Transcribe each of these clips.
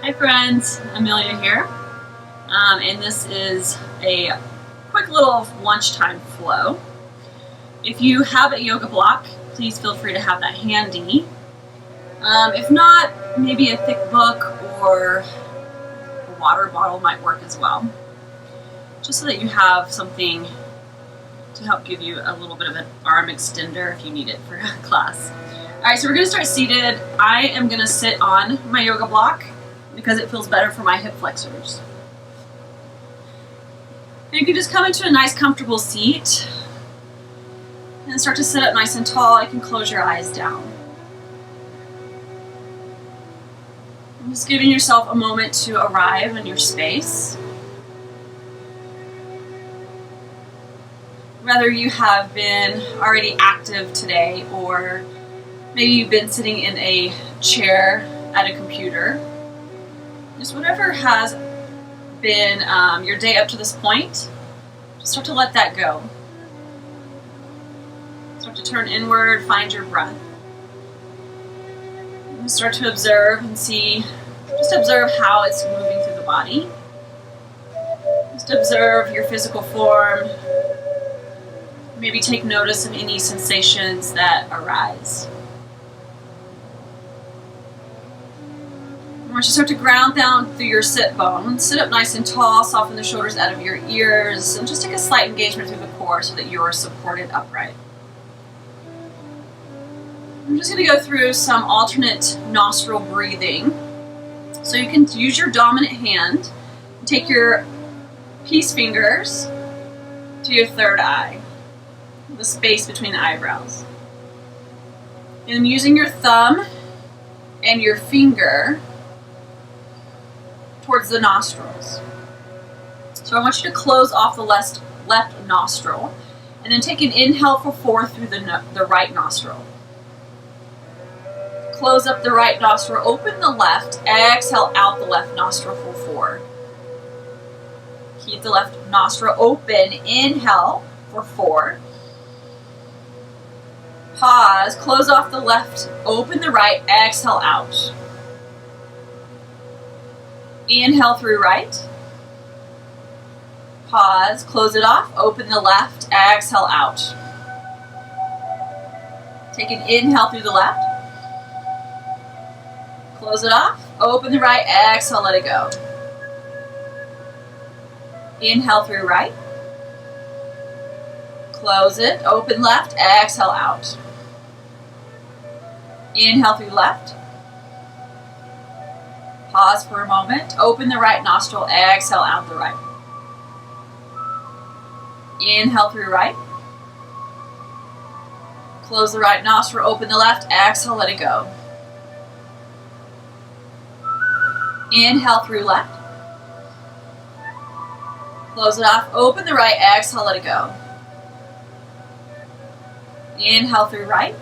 Hi friends, Amelia here, and this is a quick little lunchtime flow. If you have a yoga block, please feel free to have that handy. If not, maybe a thick book or a water bottle might work as well, just so that you have something to help give you a little bit of an arm extender if you need it for class. Alright, so we're going to start seated. I am going to sit on my yoga block because it feels better for my hip flexors. And you can just come into a nice comfortable seat and start to sit up nice and tall. You can close your eyes down. And just giving yourself a moment to arrive in your space. Whether you have been already active today or maybe you've been sitting in a chair at a computer. Just whatever has been your day up to this point, just start to let that go. Start to turn inward, find your breath. And start to observe and see, just observe how it's moving through the body. Just observe your physical form. Maybe take notice of any sensations that arise. Once you start to ground down through your sit bones, sit up nice and tall, soften the shoulders out of your ears, and just take a slight engagement through the core so that you are supported upright. I'm just going to go through some alternate nostril breathing. So you can use your dominant hand, take your peace fingers to your third eye, the space between the eyebrows. And I'm using your thumb and your finger towards the nostrils. So I want you to close off the left nostril and then take an inhale for 4 through the right nostril. Close up the right nostril, open the left, exhale out the left nostril for 4. Keep the left nostril open, inhale for 4. Pause, close off the left, open the right, exhale out. Inhale through right. Pause, close it off, open the left, exhale out. Take an inhale through the left. Close it off, open the right, exhale, let it go. Inhale through right. Close it, open left, exhale out. Inhale through left. Pause for a moment, open the right nostril, exhale out the right. Inhale through right. Close the right nostril, open the left, exhale, let it go. Inhale through left. Close it off, open the right, exhale, let it go. Inhale through right.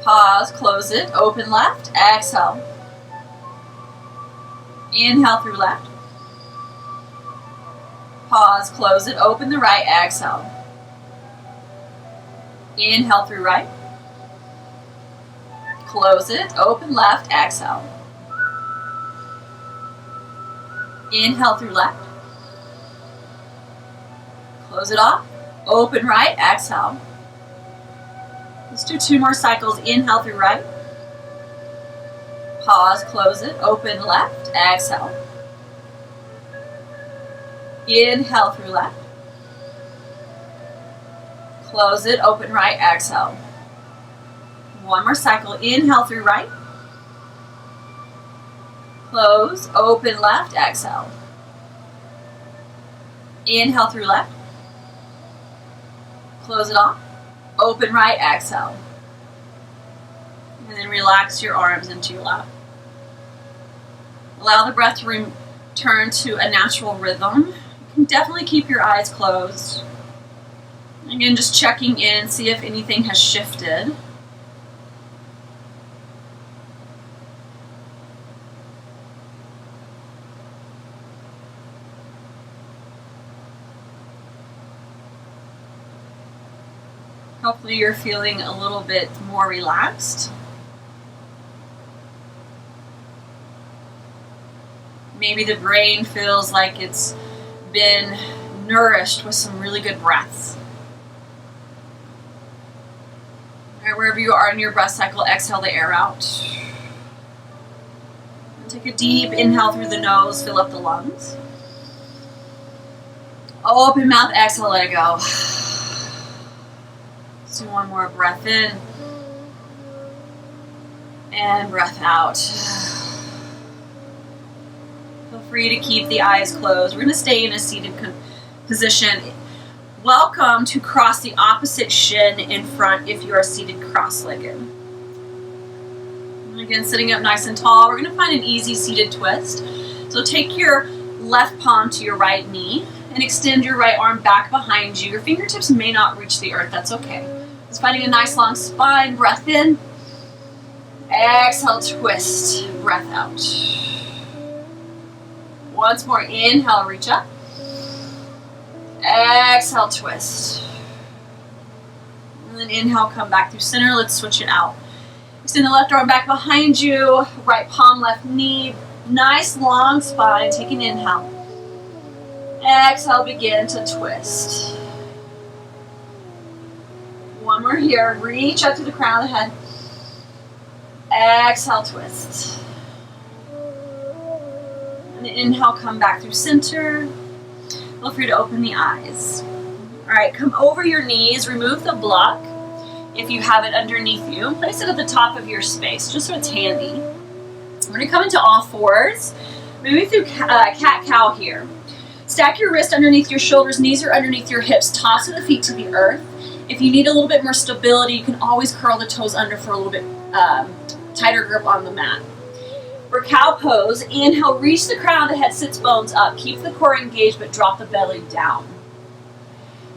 Pause, close it, open left, exhale. Inhale through left. Pause, close it, open the right, exhale. Inhale through right. Close it, open left, exhale. Inhale through left. Close it off, open right, exhale. Let's do 2 more cycles. Inhale through right. Pause, close it, open left, exhale. Inhale through left. Close it, open right, exhale. 1 more cycle. Inhale through right. Close, open left, exhale. Inhale through left. Close it off. Open right, exhale. And then relax your arms into your lap. Allow the breath to return to a natural rhythm. You can definitely keep your eyes closed. Again, just checking in, see if anything has shifted. Hopefully you're feeling a little bit more relaxed. Maybe the brain feels like it's been nourished with some really good breaths. All right, wherever you are in your breath cycle, exhale the air out. And take a deep inhale through the nose, fill up the lungs. Open mouth, exhale, let it go. Let's do one more breath in. And breath out. Feel free to keep the eyes closed. We're going to stay in a seated position. Welcome to cross the opposite shin in front if you are seated cross-legged. And again, sitting up nice and tall, we're going to find an easy seated twist. So take your left palm to your right knee and extend your right arm back behind you. Your fingertips may not reach the earth, that's okay. Just finding a nice long spine, breath in. Exhale, twist, breath out. Once more, inhale, reach up. Exhale, twist. And then inhale, come back through center. Let's switch it out. Extend the left arm back behind you. Right palm, left knee. Nice long spine. Take an inhale. Exhale, begin to twist. One more here. Reach up to the crown of the head. Exhale, twist. And inhale, come back through center. Feel free to open the eyes. All right, come over your knees. Remove the block if you have it underneath you. And place it at the top of your space, just so it's handy. We're going to come into all fours. Moving through cat-cow here. Stack your wrist underneath your shoulders, knees are underneath your hips. Toss the feet to the earth. If you need a little bit more stability, you can always curl the toes under for a little bit tighter grip on the mat. For cow pose, inhale, reach the crown of the head, sits bones up. Keep the core engaged, but drop the belly down.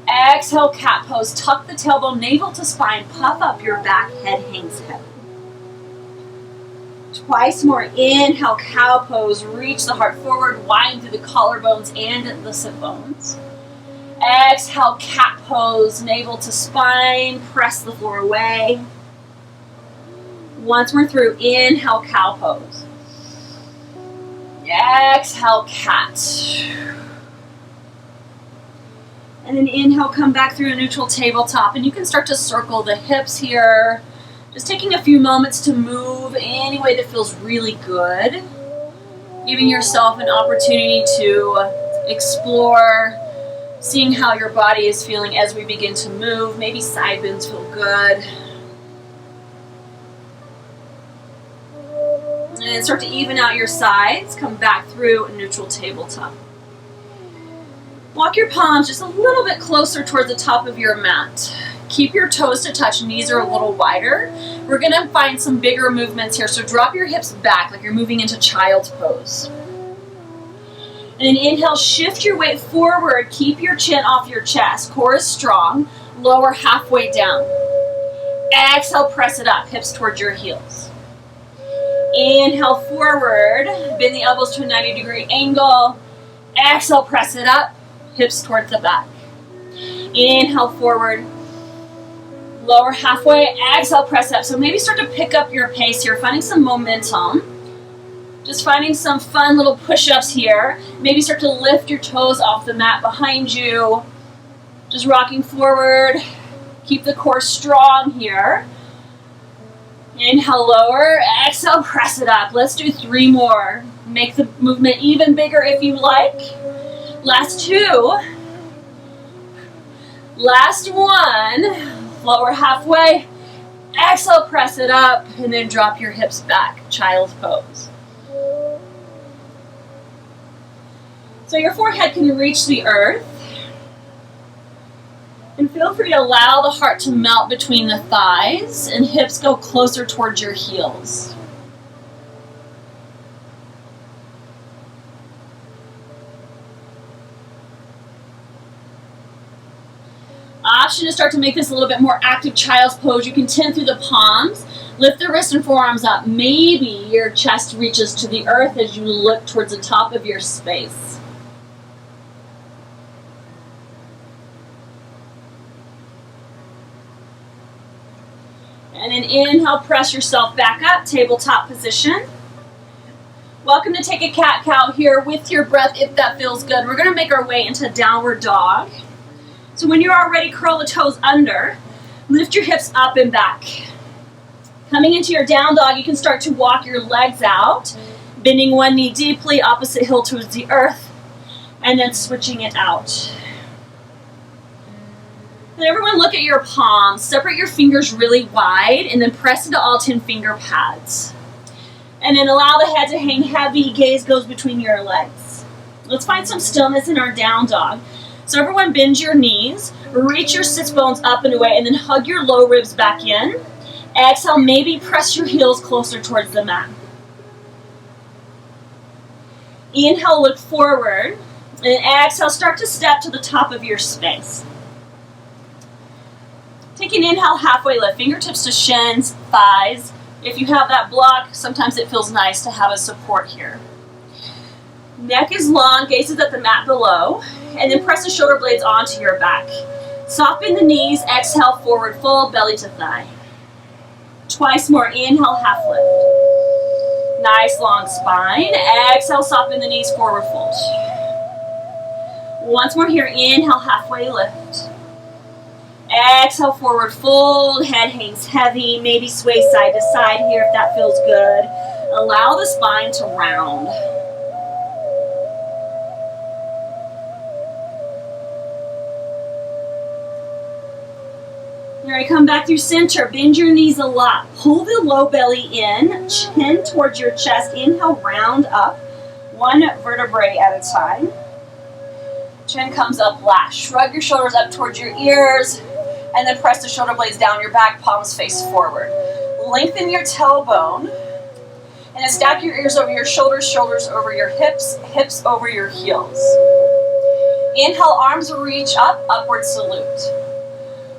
Exhale, cat pose, tuck the tailbone, navel to spine, puff up your back, head hangs heavy. Twice more, inhale, cow pose, reach the heart forward, widen through the collarbones and the sit bones. Exhale, cat pose, navel to spine, press the floor away. Once more through, inhale, cow pose. Exhale, cat. And then inhale, come back through a neutral tabletop. And you can start to circle the hips here. Just taking a few moments to move any way that feels really good. Giving yourself an opportunity to explore, seeing how your body is feeling as we begin to move. Maybe side bends feel good. And then start to even out your sides. Come back through a neutral tabletop. Walk your palms just a little bit closer towards the top of your mat. Keep your toes to touch, knees are a little wider. We're going to find some bigger movements here. So drop your hips back like you're moving into child's pose. And then inhale, shift your weight forward. Keep your chin off your chest. Core is strong. Lower halfway down. Exhale, press it up. Hips towards your heels. Inhale forward. Bend the elbows to a 90-degree angle. Exhale, press it up. Hips towards the back. Inhale forward. Lower halfway. Exhale, press up. So maybe start to pick up your pace here. Finding some momentum. Just finding some fun little push-ups here. Maybe start to lift your toes off the mat behind you. Just rocking forward. Keep the core strong here. Inhale, lower. Exhale, press it up. Let's do 3 more. Make the movement even bigger if you like. Last 2. Last 1. Lower halfway. Exhale, press it up. And then drop your hips back. Child's pose. So your forehead can reach the earth. And feel free to allow the heart to melt between the thighs and hips go closer towards your heels. Option to start to make this a little bit more active child's pose. You can tend through the palms. Lift the wrists and forearms up. Maybe your chest reaches to the earth as you look towards the top of your space. And then inhale, press yourself back up, tabletop position. Welcome to Take a Cat-Cow here with your breath if that feels good. We're going to make our way into downward dog. So when you're all ready, curl the toes under. Lift your hips up and back. Coming into your down dog, you can start to walk your legs out, bending one knee deeply, opposite heel towards the earth, and then switching it out. And everyone look at your palms. Separate your fingers really wide and then press into all 10 finger pads. And then allow the head to hang heavy, gaze goes between your legs. Let's find some stillness in our down dog. So everyone bend your knees, reach your sits bones up and away, and then hug your low ribs back in. Exhale, maybe press your heels closer towards the mat. Inhale, look forward, and exhale, start to step to the top of your space. Take an inhale, halfway lift, fingertips to shins, thighs. If you have that block, sometimes it feels nice to have a support here. Neck is long, gaze is at the mat below, and then press the shoulder blades onto your back. Soften the knees, exhale, forward fold, belly to thigh. Twice more, inhale, half lift. Nice long spine. Exhale, soften the knees, forward fold. Once more here, inhale, halfway lift. Exhale, forward fold, head hangs heavy, maybe sway side to side here if that feels good. Allow the spine to round. All right, come back through center, bend your knees a lot. Pull the low belly in, chin towards your chest. Inhale, round up, one vertebrae at a time. Chin comes up last. Shrug your shoulders up towards your ears, and then press the shoulder blades down your back, palms face forward. Lengthen your tailbone, and then stack your ears over your shoulders, shoulders over your hips, hips over your heels. Inhale, arms reach up, upward salute.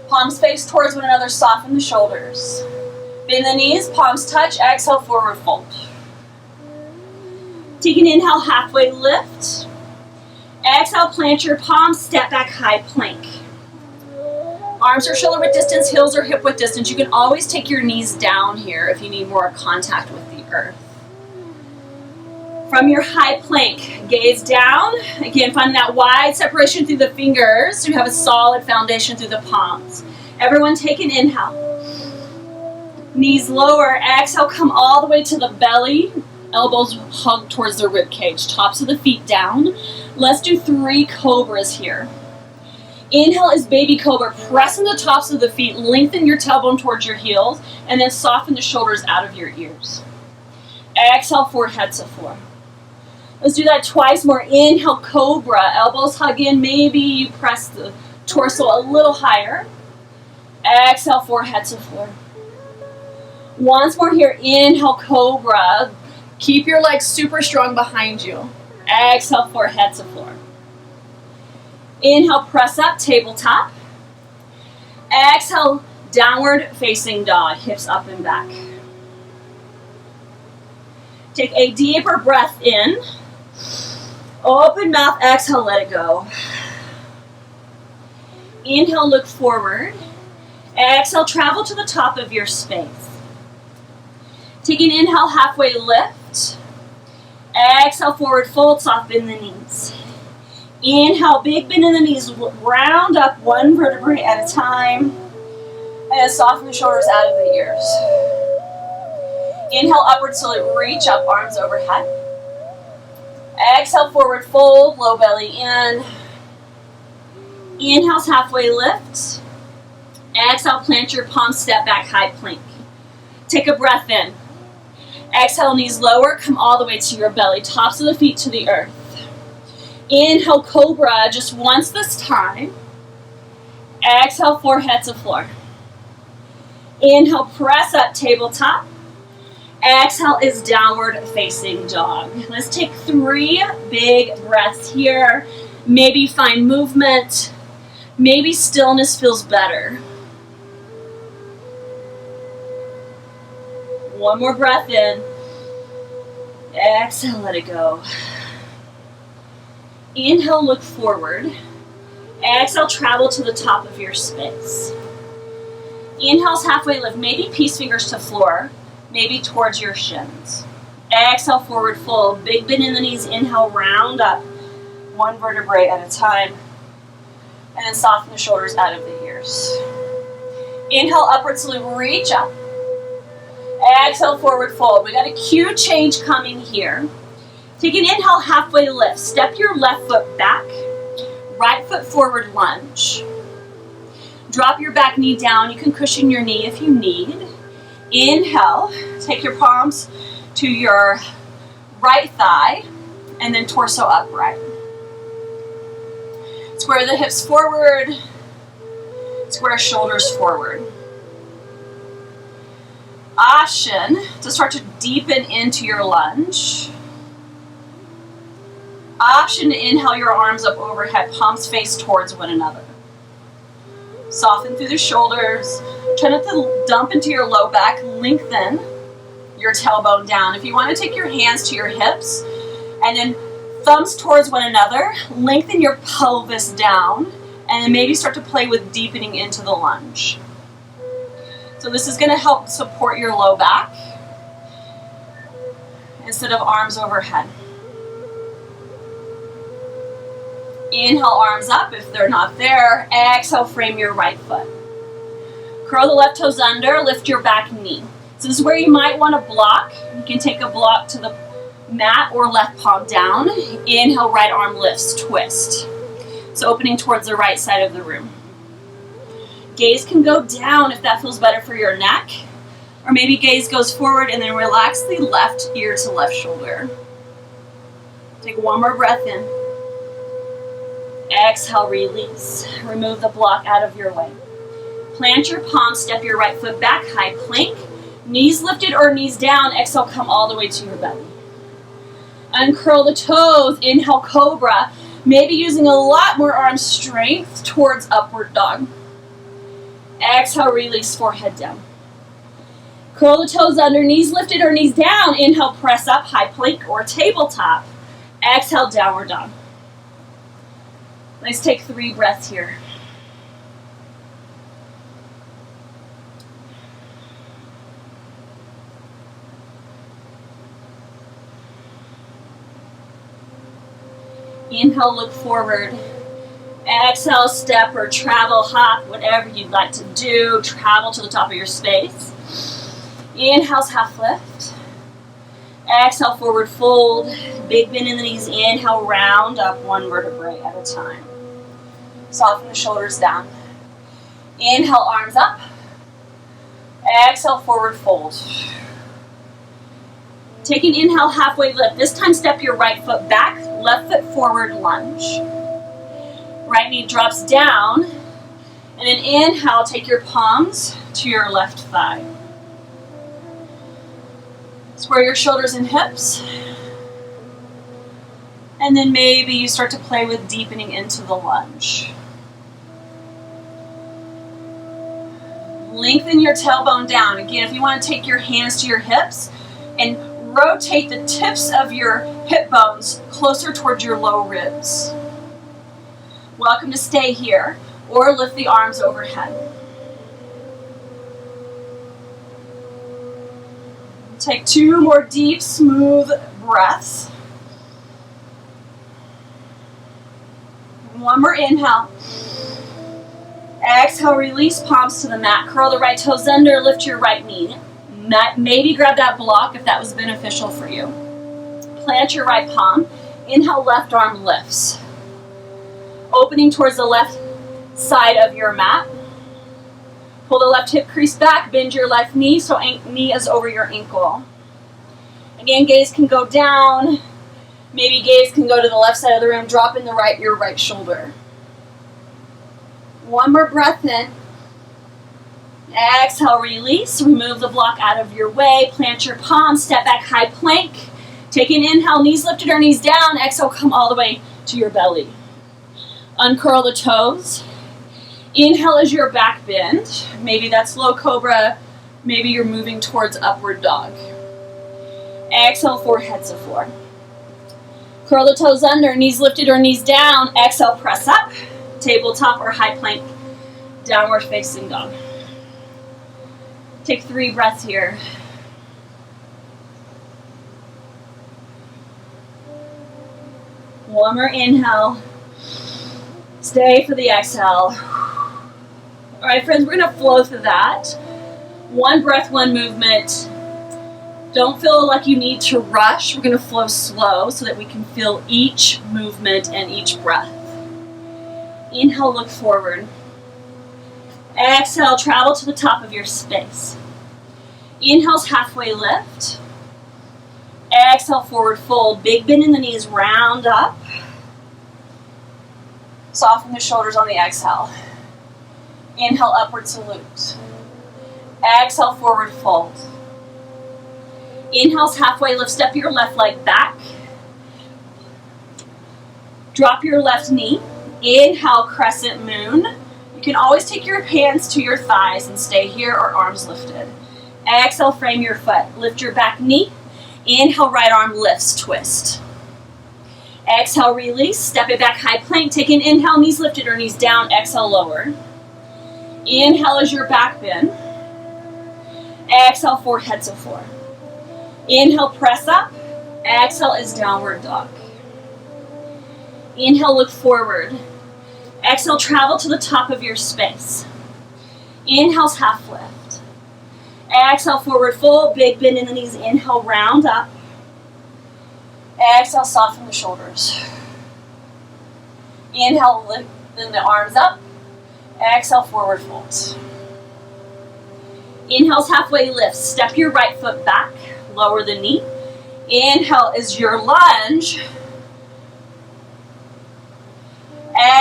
Palms face towards one another, soften the shoulders. Bend the knees, palms touch, exhale, forward fold. Take an inhale, halfway lift. Exhale, plant your palms, step back, high plank. Arms are shoulder width distance, heels are hip width distance. You can always take your knees down here if you need more contact with the earth. From your high plank, gaze down. Again, find that wide separation through the fingers so you have a solid foundation through the palms. Everyone take an inhale. Knees lower, exhale, come all the way to the belly. Elbows hug towards the rib cage, tops of the feet down. Let's do 3 cobras here. Inhale is baby cobra. Press in the tops of the feet, lengthen your tailbone towards your heels, and then soften the shoulders out of your ears. Exhale, forward head to floor. Let's do that twice more. Inhale, cobra. Elbows hug in. Maybe you press the torso a little higher. Exhale, forward head to floor. Once more here. Inhale, cobra. Keep your legs super strong behind you. Exhale, forward head to floor. Inhale, press up, tabletop. Exhale, downward facing dog, hips up and back. Take a deeper breath in. Open mouth, exhale, let it go. Inhale, look forward. Exhale, travel to the top of your space. Take an inhale, halfway lift. Exhale, forward fold, soft bend the knees. Inhale, big bend in the knees, round up one vertebrae at a time, and soften the shoulders out of the ears. Inhale, upward salute, reach up, arms overhead. Exhale, forward fold, low belly in. Inhale's halfway lift. Exhale, plant your palms, step back, high plank. Take a breath in. Exhale, knees lower, come all the way to your belly, tops of the feet to the earth. Inhale, cobra, just once this time. Exhale, forehead to floor. Inhale, press up, tabletop. Exhale is downward facing dog. Let's take 3 big breaths here. Maybe find movement. Maybe stillness feels better. One more breath in. Exhale, let it go. Inhale, look forward. Exhale, travel to the top of your space. Inhale's halfway lift, maybe peace fingers to floor, maybe towards your shins. Exhale, forward fold. Big bend in the knees. Inhale, round up. One vertebrae at a time. And then soften the shoulders out of the ears. Inhale, upward salute, reach up. Exhale, forward fold. We got a cue change coming here. Take an inhale, halfway lift. Step your left foot back. Right foot forward, lunge. Drop your back knee down. You can cushion your knee if you need. Inhale, take your palms to your right thigh, and then torso upright. Square the hips forward. Square shoulders forward. Ashen, to start to deepen into your lunge. Option to inhale your arms up overhead, palms face towards one another. Soften through the shoulders. Try not to dump into your low back. Lengthen your tailbone down. If you want to take your hands to your hips and then thumbs towards one another, lengthen your pelvis down, and then maybe start to play with deepening into the lunge. So this is going to help support your low back instead of arms overhead. Inhale, arms up if they're not there. Exhale, frame your right foot. Curl the left toes under, lift your back knee. So this is where you might want to block. You can take a block to the mat or left palm down. Inhale, right arm lifts, twist. So opening towards the right side of the room. Gaze can go down if that feels better for your neck. Or maybe gaze goes forward and then relax the left ear to left shoulder. Take one more breath in. Exhale, release. Remove the block out of your way. Plant your palms, step your right foot back, high plank. Knees lifted or knees down. Exhale, come all the way to your belly. Uncurl the toes. Inhale, cobra. Maybe using a lot more arm strength towards upward dog. Exhale, release, forehead down. Curl the toes under, knees lifted or knees down. Inhale, press up, high plank or tabletop. Exhale, downward dog. Let's take 3 breaths here. Inhale, look forward. Exhale, step or travel, hop, whatever you'd like to do. Travel to the top of your space. Inhale's half lift. Exhale, forward fold. Big bend in the knees. Inhale, round up one vertebrae at a time. Soften the shoulders down. Inhale, arms up. Exhale, forward fold. Take an inhale, halfway lift. This time step your right foot back, left foot forward, lunge. Right knee drops down. And then inhale, take your palms to your left thigh. Square your shoulders and hips. And then maybe you start to play with deepening into the lunge. Lengthen your tailbone down. Again, if you want to take your hands to your hips and rotate the tips of your hip bones closer towards your low ribs. Welcome to stay here or lift the arms overhead. Take 2 more deep, smooth breaths. One more inhale. Exhale, release, palms to the mat. Curl the right toes under, lift your right knee. Maybe grab that block if that was beneficial for you. Plant your right palm. Inhale, left arm lifts. Opening towards the left side of your mat. Pull the left hip crease back, bend your left knee so knee is over your ankle. Again, gaze can go down. Maybe gaze can go to the left side of the room. Drop in your right shoulder. One more breath in. Exhale, release. Remove the block out of your way. Plant your palms, step back, high plank. Take an inhale, knees lifted or knees down. Exhale, come all the way to your belly. Uncurl the toes. Inhale as your back bend. Maybe that's low cobra. Maybe you're moving towards upward dog. Exhale, forehead to floor. Curl the toes under, knees lifted or knees down. Exhale, press up. Tabletop or high plank. Downward facing dog. Take 3 breaths here. One more inhale. Stay for the exhale. All right, friends, we're going to flow through that. One breath, one movement. Don't feel like you need to rush. We're going to flow slow so that we can feel each movement and each breath. Inhale, look forward. Exhale, travel to the top of your space. Inhale's halfway lift. Exhale, forward fold. Big bend in the knees, round up. Soften the shoulders on the exhale. Inhale, upward salute. Exhale, forward fold. Inhale's halfway lift. Step your left leg back. Drop your left knee. Inhale, crescent moon. You can always take your hands to your thighs and stay here or arms lifted. Exhale, frame your foot. Lift your back knee. Inhale, right arm lifts, twist. Exhale, release. Step it back, high plank. Take an inhale, knees lifted or knees down. Exhale, lower. Inhale as your back bend. Exhale, forward head to floor. Inhale, press up. Exhale is downward dog. Inhale, look forward. Exhale, travel to the top of your space. Inhale's half lift. Exhale, forward fold. Big bend in the knees. Inhale, round up. Exhale, soften the shoulders. Inhale, lift the arms up. Exhale, forward fold. Inhale's halfway lift. Step your right foot back. Lower the knee. Inhale is your lunge.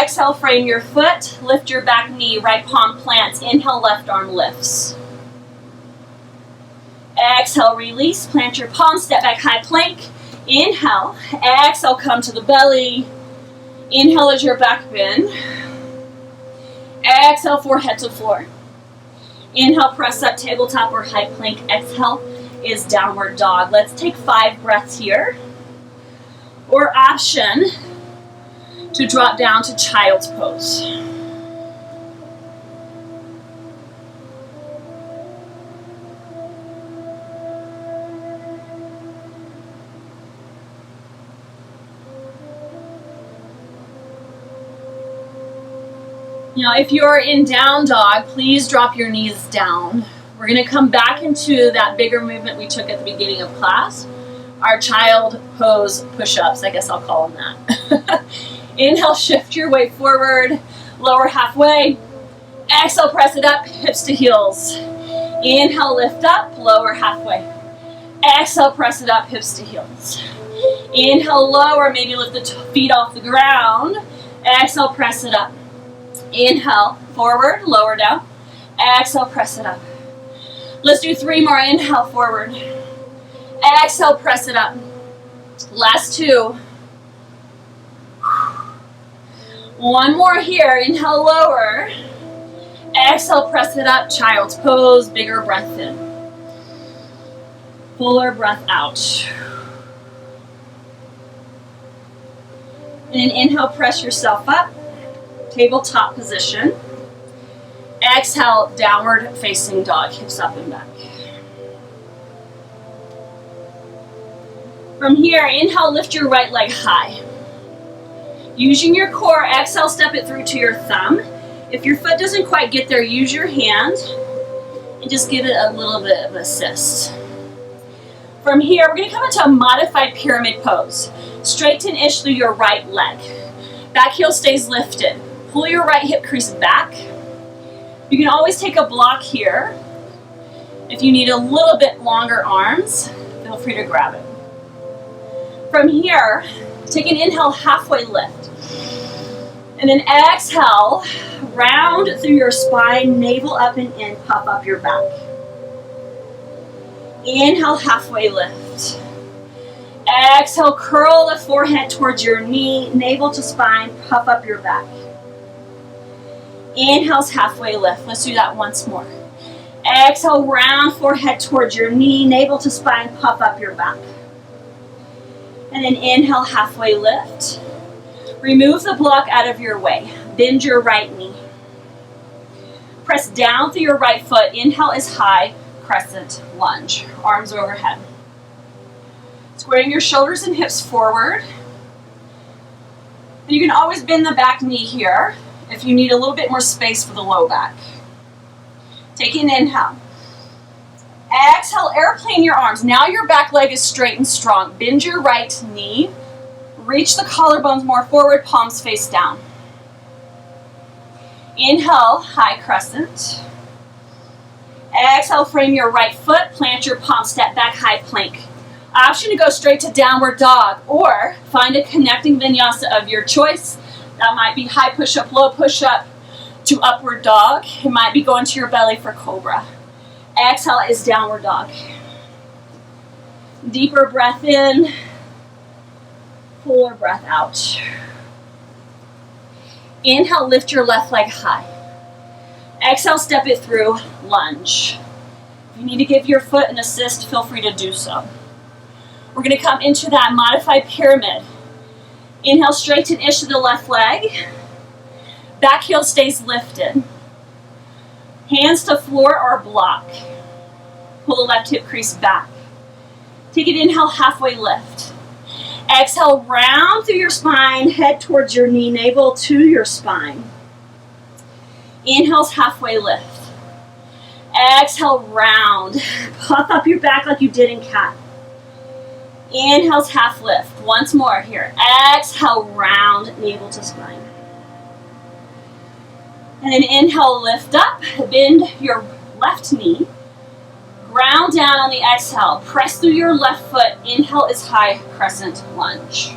Exhale, frame your foot. Lift your back knee. Right palm plants. Inhale, left arm lifts. Exhale, release. Plant your palms. Step back, high plank. Inhale. Exhale, come to the belly. Inhale as your back bend. Exhale, forehead to floor. Inhale, press up, tabletop or high plank. Exhale is downward dog. Let's take 5 breaths here. Or option to drop down to child's pose. Now, if you're in down dog, please drop your knees down. We're going to come back into that bigger movement we took at the beginning of class. Our child pose push-ups, I guess I'll call them that. Inhale, shift your weight forward, lower halfway. Exhale, press it up, hips to heels. Inhale, lift up, lower halfway. Exhale, press it up, hips to heels. Inhale, lower, maybe lift the feet off the ground. Exhale, press it up. Inhale, forward, lower down. Exhale, press it up. Let's do 3 more. Inhale, forward. Exhale, press it up. Last 2. One more here. Inhale, lower. Exhale, press it up. Child's pose. Bigger breath in. Fuller breath out. And then inhale, press yourself up. Tabletop position. Exhale, downward facing dog, hips up and back. From here, inhale, lift your right leg high. Using your core, exhale, step it through to your thumb. If your foot doesn't quite get there, use your hand and just give it a little bit of assist. From here, we're going to come into a modified pyramid pose. Straighten-ish through your right leg. Back heel stays lifted. Pull your right hip crease back. You can always take a block here. If you need a little bit longer arms, feel free to grab it. From here, take an inhale, halfway lift. And then exhale, round through your spine, navel up and in, puff up your back. Inhale, halfway lift. Exhale, curl the forehead towards your knee, navel to spine, puff up your back. Inhale's halfway lift. Let's do that once more. Exhale, round forehead towards your knee, navel to spine, puff up your back. And then inhale, halfway lift. Remove the block out of your way. Bend your right knee. Press down through your right foot. Inhale is high, crescent lunge. Arms overhead. Squaring your shoulders and hips forward. And you can always bend the back knee here if you need a little bit more space for the low back. Take an inhale. Exhale, airplane your arms. Now your back leg is straight and strong. Bend your right knee. Reach the collarbones more forward, palms face down. Inhale, high crescent. Exhale, frame your right foot, plant your palm, step back, high plank. Option to go straight to downward dog or find a connecting vinyasa of your choice. That might be high push-up, low push-up to upward dog. It might be going to your belly for cobra. Exhale is downward dog. Deeper breath in, fuller breath out. Inhale, lift your left leg high. Exhale, step it through, lunge. If you need to give your foot an assist, feel free to do so. We're going to come into that modified pyramid. Inhale, straighten-ish to the left leg. Back heel stays lifted. Hands to floor or block. Pull the left hip crease back. Take an inhale, halfway lift. Exhale, round through your spine, head towards your knee, navel to your spine. Inhale's halfway lift. Exhale, round. Puff up your back like you did in cat. Inhale's half lift. Once more here. Exhale, round, navel to spine. And then inhale, lift up. Bend your left knee. Ground down on the exhale. Press through your left foot. Inhale is high crescent lunge.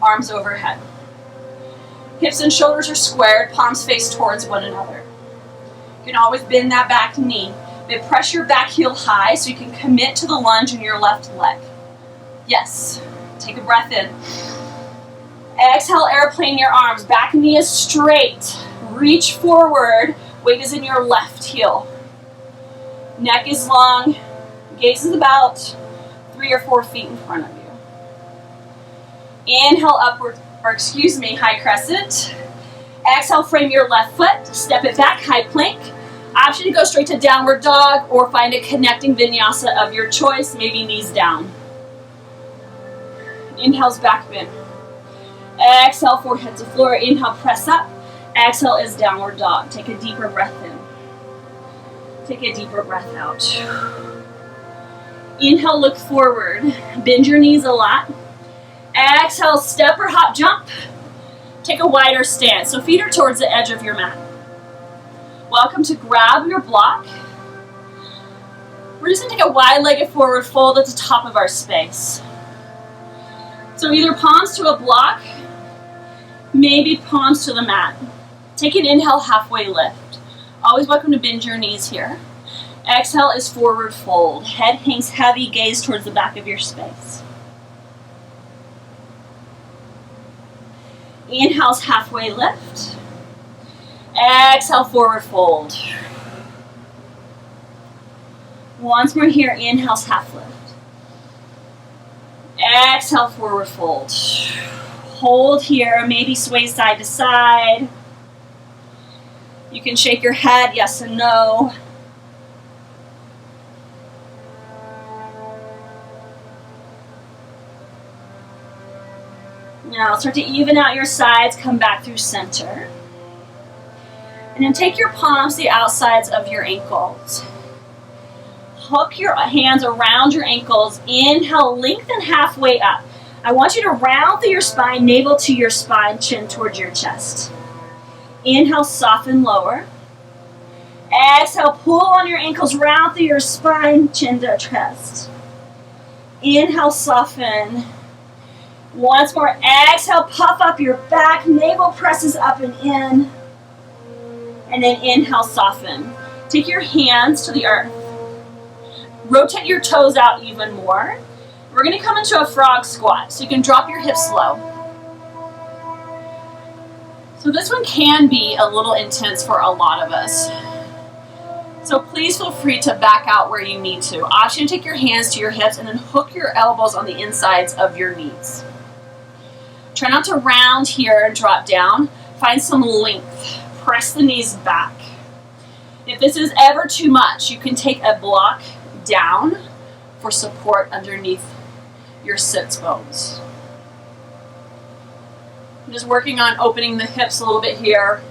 Arms overhead. Hips and shoulders are squared. Palms face towards one another. You can always bend that back knee. But press your back heel high so you can commit to the lunge in your left leg. Yes. Take a breath in. Exhale, airplane your arms. Back knee is straight. Reach forward. Weight is in your left heel. Neck is long. Gaze is about 3 or 4 feet in front of you. Inhale, upward, high crescent. Exhale, frame your left foot. Step it back, high plank. Option to go straight to downward dog or find a connecting vinyasa of your choice, maybe knees down. Inhale's back bend. Exhale, forehead to floor. Inhale, press up. Exhale is downward dog. Take a deeper breath in. Take a deeper breath out. Inhale, look forward. Bend your knees a lot. Exhale, step or hop jump. Take a wider stance. So feet are towards the edge of your mat. Welcome to grab your block. We're just going to take a wide-legged forward fold at the top of our space. So either palms to a block, maybe palms to the mat. Take an inhale, halfway lift. Always welcome to bend your knees here. Exhale is forward fold. Head hangs heavy, gaze towards the back of your space. Inhale's halfway lift. Exhale, forward fold. Once more here, inhale's half lift. Exhale, forward fold. Hold here, maybe sway side to side. You can shake your head, yes and no. Now start to even out your sides, come back through center. And then take your palms to the outsides of your ankles. Hook your hands around your ankles. Inhale, lengthen halfway up. I want you to round through your spine, navel to your spine, chin towards your chest. Inhale, soften, lower. Exhale, pull on your ankles, round through your spine, chin to chest. Inhale, soften. Once more, exhale, puff up your back, navel presses up and in. And then inhale, soften. Take your hands to the earth. Rotate your toes out even more. We're going to come into a frog squat, so you can drop your hips low. So this one can be a little intense for a lot of us. So please feel free to back out where you need to. Option, take your hands to your hips and then hook your elbows on the insides of your knees. Try not to round here and drop down. Find some length. Press the knees back. If this is ever too much, you can take a block down for support underneath your sits bones. I'm just working on opening the hips a little bit here.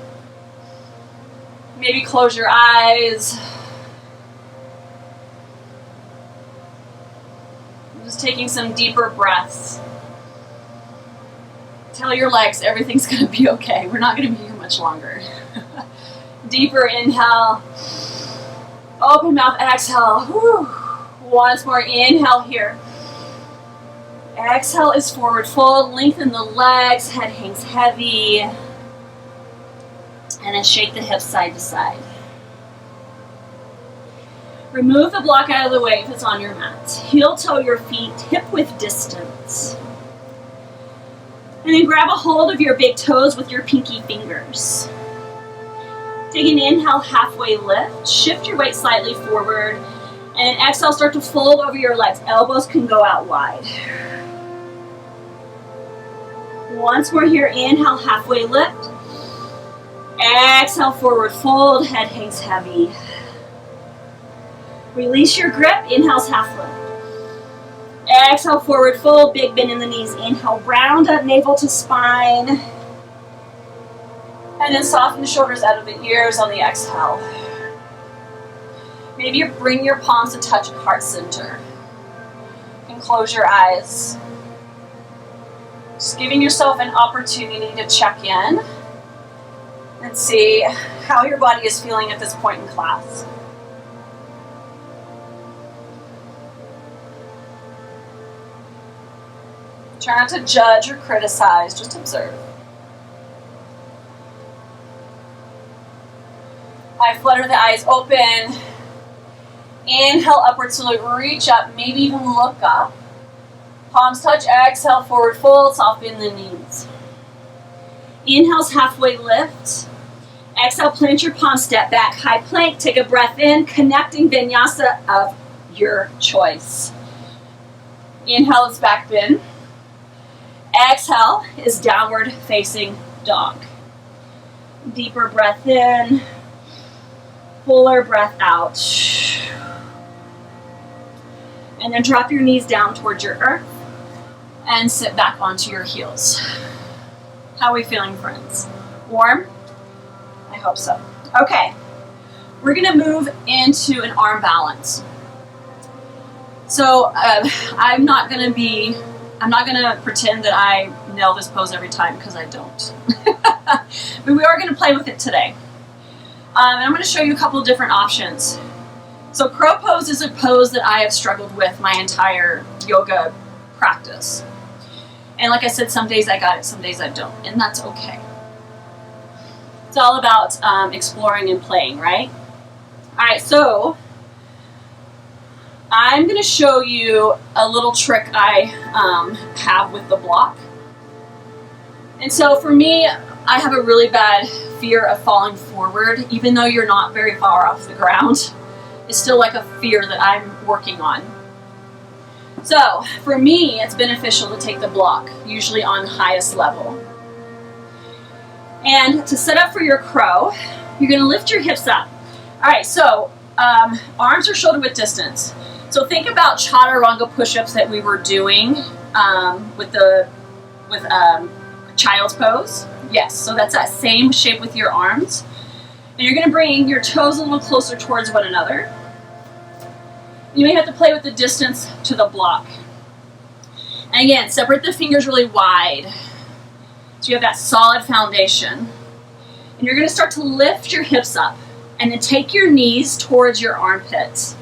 Maybe close your eyes. I'm just taking some deeper breaths. Tell your legs everything's going to be okay. We're not going to be here much longer. Deeper inhale. Open mouth, exhale. Whew. Once more, inhale here. Exhale is forward fold. Lengthen the legs, head hangs heavy. And then shake the hips side to side. Remove the block out of the way if it's on your mat. Heel toe your feet, hip width distance. And then grab a hold of your big toes with your pinky fingers. Take an inhale, halfway lift. Shift your weight slightly forward. And then exhale, start to fold over your legs. Elbows can go out wide. Once more here, inhale, halfway lift. Exhale, forward fold, head hangs heavy. Release your grip, inhale's half lift. Exhale, forward fold, big bend in the knees. Inhale, round up, navel to spine. And then soften the shoulders out of the ears on the exhale. Maybe you bring your palms to touch heart center. And close your eyes. Just giving yourself an opportunity to check in and see how your body is feeling at this point in class. Try not to judge or criticize, just observe. I flutter the eyes open. Inhale upward slowly, reach up, maybe even look up. Palms touch, exhale, forward fold, soft bend the knees. Inhale's halfway lift. Exhale, plant your palms, step back, high plank, take a breath in, connecting vinyasa of your choice. Inhale is back bend. Exhale is downward facing dog. Deeper breath in, fuller breath out. And then drop your knees down towards your earth and sit back onto your heels. How are we feeling, friends? Warm? I hope so. Okay, we're gonna move into an arm balance. So I'm not gonna pretend that I nail this pose every time, because I don't. But we are gonna play with it today. And I'm gonna show you a couple of different options. So crow pose is a pose that I have struggled with my entire yoga practice. And like I said, some days I got it, some days I don't, and that's okay. It's all about exploring and playing, right? All right, so I'm going to show you a little trick I have with the block. And so for me, I have a really bad fear of falling forward, even though you're not very far off the ground. It's still like a fear that I'm working on. So for me, it's beneficial to take the block, usually on highest level. And to set up for your crow, you're going to lift your hips up. All right, so arms are shoulder width distance. So think about chaturanga push-ups that we were doing with child's pose. Yes, so that's that same shape with your arms. And you're going to bring your toes a little closer towards one another. You may have to play with the distance to the block. And again, separate the fingers really wide so you have that solid foundation. And you're going to start to lift your hips up and then take your knees towards your armpits.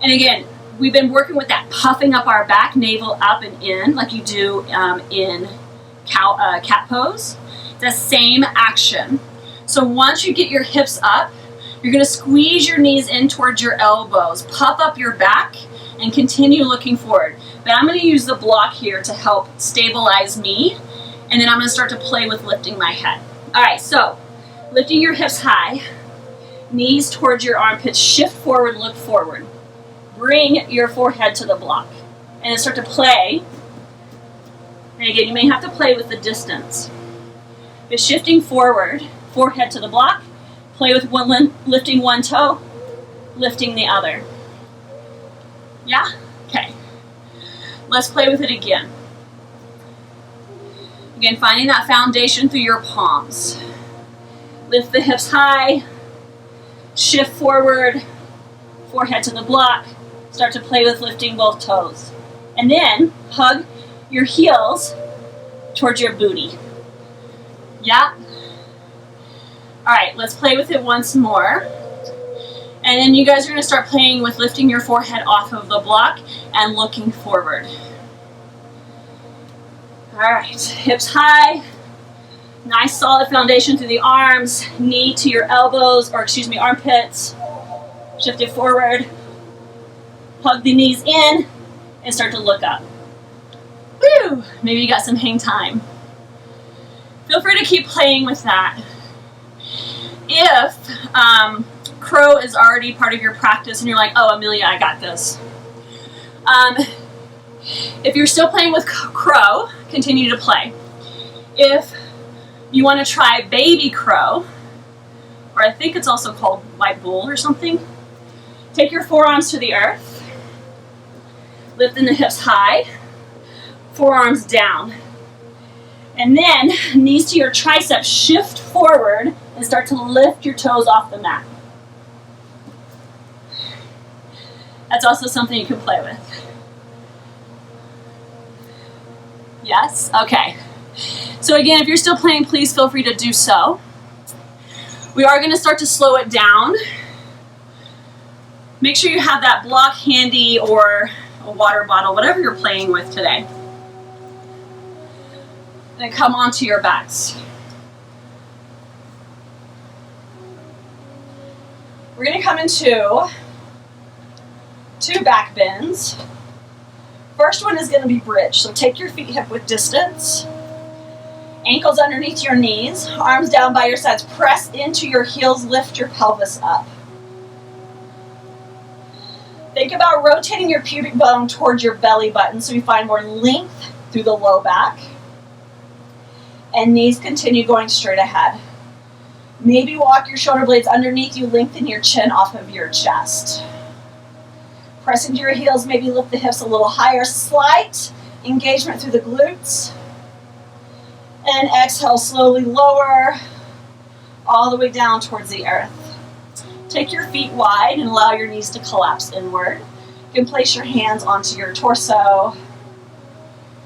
And again, we've been working with that puffing up our back, navel up and in, like you do in cat pose. It's the same action. So once you get your hips up, you're going to squeeze your knees in towards your elbows, puff up your back, and continue looking forward. But I'm going to use the block here to help stabilize me, and then I'm going to start to play with lifting my head. All right, so lifting your hips high, knees towards your armpits, shift forward, look forward. Bring your forehead to the block, and then start to play. And again, you may have to play with the distance. But shifting forward, forehead to the block, play with lifting one toe, lifting the other. Yeah? Okay. Let's play with it again. Again, finding that foundation through your palms. Lift the hips high, shift forward, forehead to the block. Start to play with lifting both toes. And then hug your heels towards your booty. Yeah? All right, let's play with it once more. And then you guys are going to start playing with lifting your forehead off of the block and looking forward. All right, hips high. Nice solid foundation through the arms, knee to your elbows, or excuse me, armpits. Shift it forward. Hug the knees in and start to look up. Woo! Maybe you got some hang time. Feel free to keep playing with that. If crow is already part of your practice and you're like, oh, Amelia, I got this. If you're still playing with crow, continue to play. If you want to try baby crow, or I think it's also called white bull or something, take your forearms to the earth, lifting the hips high, forearms down. And then knees to your triceps, shift forward and start to lift your toes off the mat. That's also something you can play with. Yes? Okay. So again, if you're still playing, please feel free to do so. We are going to start to slow it down. Make sure you have that block handy or a water bottle, whatever you're playing with today. Then come onto your backs. We're going to come into 2 back bends. First one is going to be bridge. So take your feet hip width distance. Ankles underneath your knees. Arms down by your sides. Press into your heels. Lift your pelvis up. Think about rotating your pubic bone towards your belly button so you find more length through the low back. And knees continue going straight ahead. Maybe walk your shoulder blades underneath you, lengthen your chin off of your chest. Press into your heels, maybe lift the hips a little higher, slight engagement through the glutes. And exhale, slowly lower, all the way down towards the earth. Take your feet wide and allow your knees to collapse inward. You can place your hands onto your torso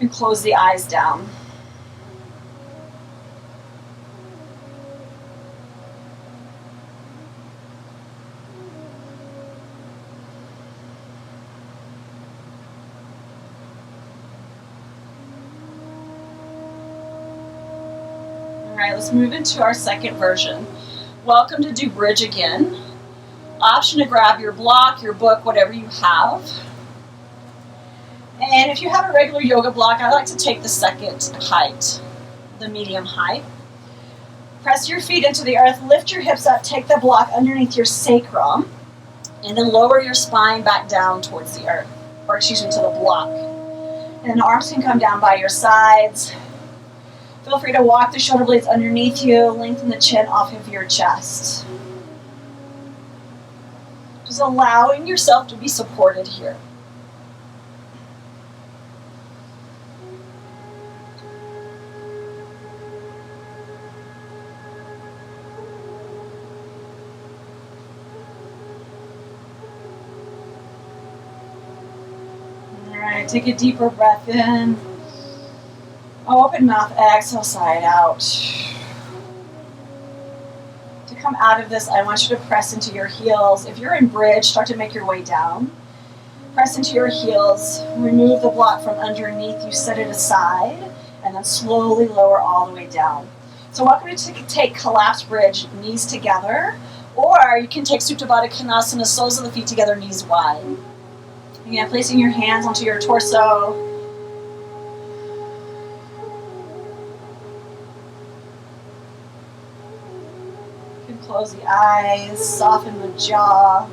and close the eyes down. Alright, let's move into our second version. Welcome to do bridge again. Option to grab your block, your book, whatever you have. And if you have a regular yoga block, I like to take the second height, the medium height. Press your feet into the earth, lift your hips up, take the block underneath your sacrum, and then lower your spine back down towards the earth, or excuse me, to the block. And then the arms can come down by your sides. Feel free to walk the shoulder blades underneath you, lengthen the chin off of your chest. Just allowing yourself to be supported here. All right, take a deeper breath in. Open mouth, exhale, side out. To come out of this, I want you to press into your heels. If you're in bridge, start to make your way down. Press into your heels, remove the block from underneath you, set it aside, and then slowly lower all the way down. So welcome to take collapsed bridge, knees together, or you can take Supta Baddha Konasana, soles of the feet together, knees wide. Again, placing your hands onto your torso. Close the eyes, soften the jaw.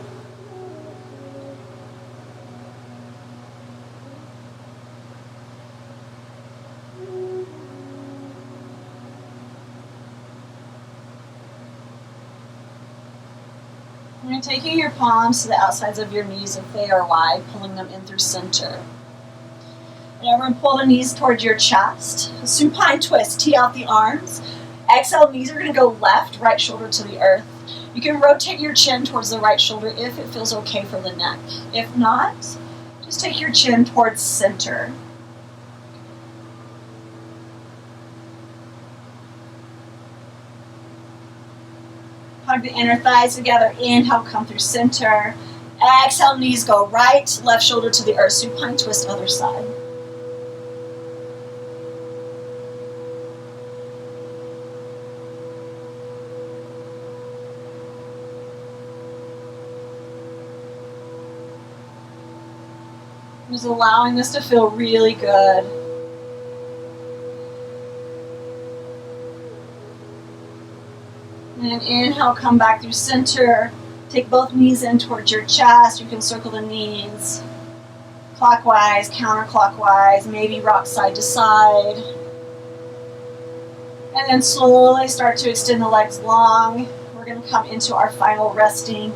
And you're taking your palms to the outsides of your knees if they are wide, pulling them in through center. And everyone pull the knees towards your chest. Supine twist, tee out the arms. Exhale, knees are going to go left, right shoulder to the earth. You can rotate your chin towards the right shoulder if it feels okay for the neck. If not, just take your chin towards center. Hug the inner thighs together. Inhale, come through center. Exhale, knees go right, left shoulder to the earth. Supine twist, other side. Just allowing this to feel really good. And inhale, come back through center. Take both knees in towards your chest. You can circle the knees clockwise, counterclockwise, maybe rock side to side. And then slowly start to extend the legs long. We're going to come into our final resting.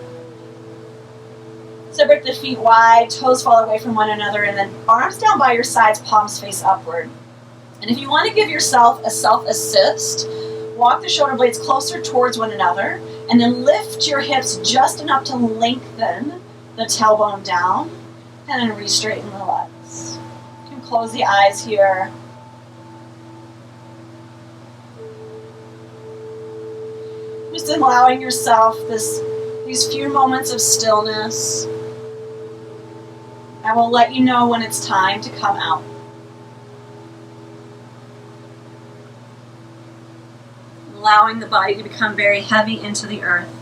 Separate the feet wide, toes fall away from one another, and then arms down by your sides, palms face upward. And if you want to give yourself a self-assist, walk the shoulder blades closer towards one another, and then lift your hips just enough to lengthen the tailbone down, and then re-straighten the legs. You can close the eyes here. Just allowing yourself these few moments of stillness. I will let you know when it's time to come out. Allowing the body to become very heavy into the earth.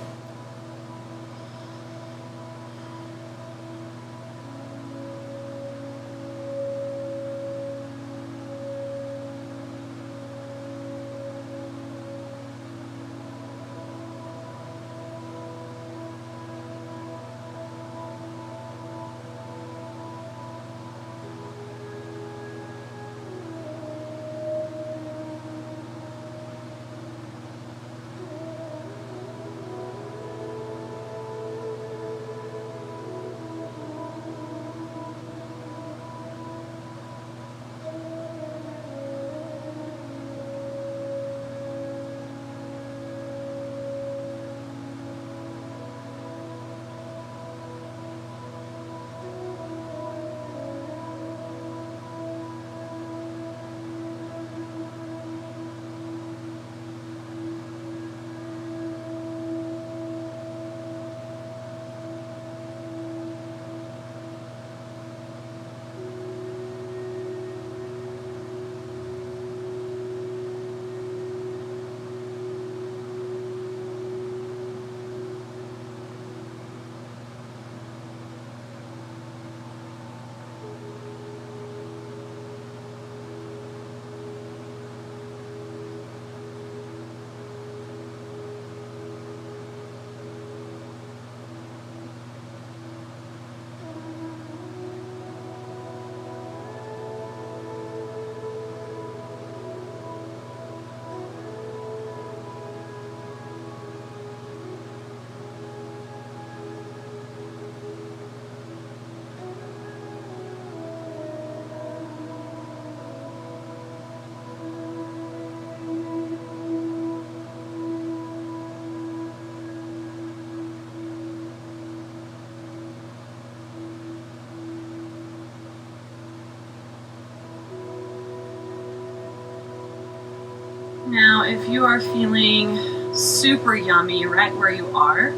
Now, if you are feeling super yummy right where you are,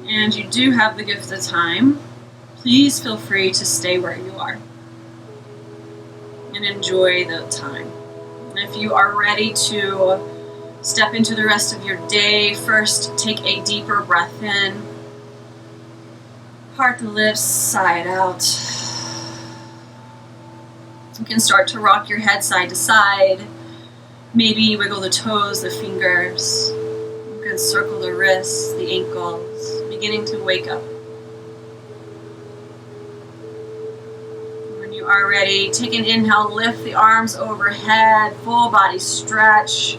and you do have the gift of time, please feel free to stay where you are and enjoy the time. And if you are ready to step into the rest of your day, first take a deeper breath in, part the lips, sigh it out. You can start to rock your head side to side. Maybe wiggle the toes, the fingers. You can circle the wrists, the ankles, beginning to wake up. When you are ready, take an inhale, lift the arms overhead, full body stretch.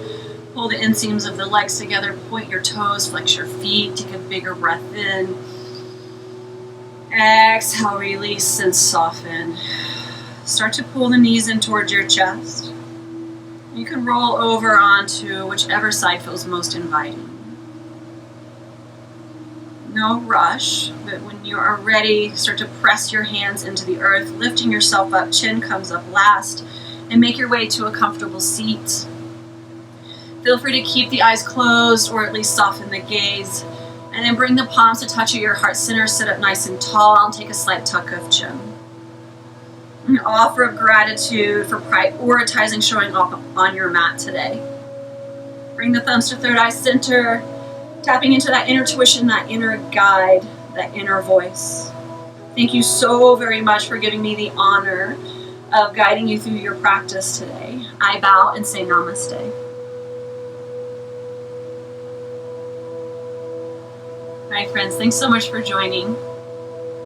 Pull the inseams of the legs together, point your toes, flex your feet, take a bigger breath in. Exhale, release and soften. Start to pull the knees in towards your chest. You can roll over onto whichever side feels most inviting. No rush, but when you are ready, start to press your hands into the earth, lifting yourself up, chin comes up last, and make your way to a comfortable seat. Feel free to keep the eyes closed or at least soften the gaze, and then bring the palms to touch at your heart center, sit up nice and tall, and take a slight tuck of chin. An offer of gratitude for prioritizing showing up on your mat today. Bring the thumbs to third eye center, tapping into that inner tuition, that inner guide, that inner voice. Thank you so very much for giving me the honor of guiding you through your practice today. I bow and say namaste. All right, friends, thanks so much for joining.